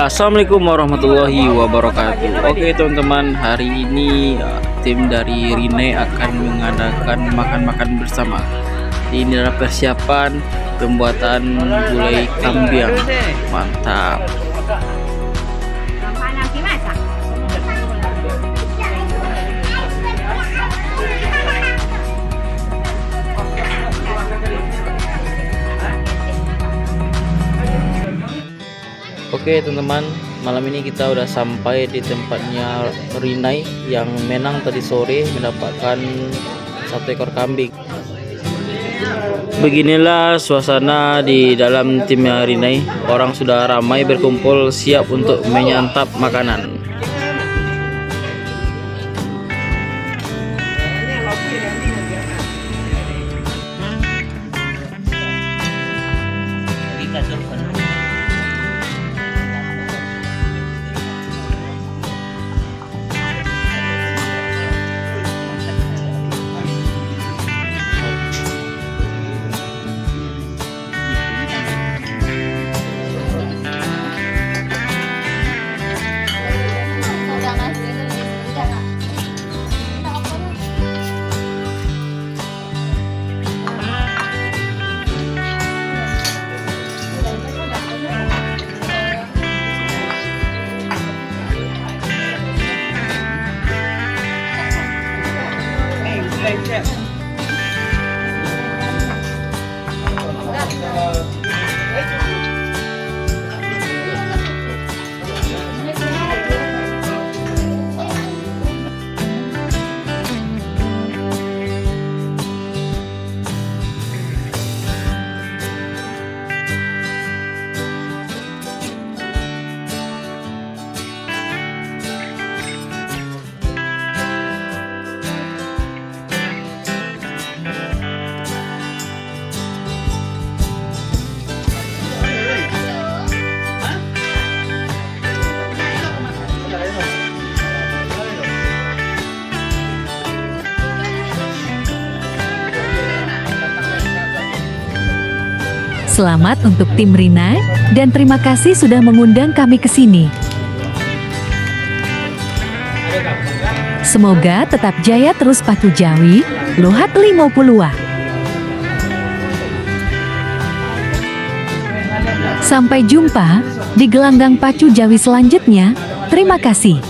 Assalamualaikum warahmatullahi wabarakatuh. Oke teman-teman, hari ini tim dari Rine akan mengadakan makan-makan bersama. Ini adalah persiapan pembuatan gulai kambing. Mantap. Oke teman-teman, malam ini kita udah sampai di tempatnya Rinai yang menang tadi sore mendapatkan 1 ekor kambing. Beginilah suasana di dalam timnya Rinai. Orang sudah ramai berkumpul siap untuk menyantap makanan. Selamat untuk tim Rina dan terima kasih sudah mengundang kami ke sini. Semoga tetap jaya terus Pacu Jawi, lohat 50. Sampai jumpa di gelanggang Pacu Jawi selanjutnya. Terima kasih.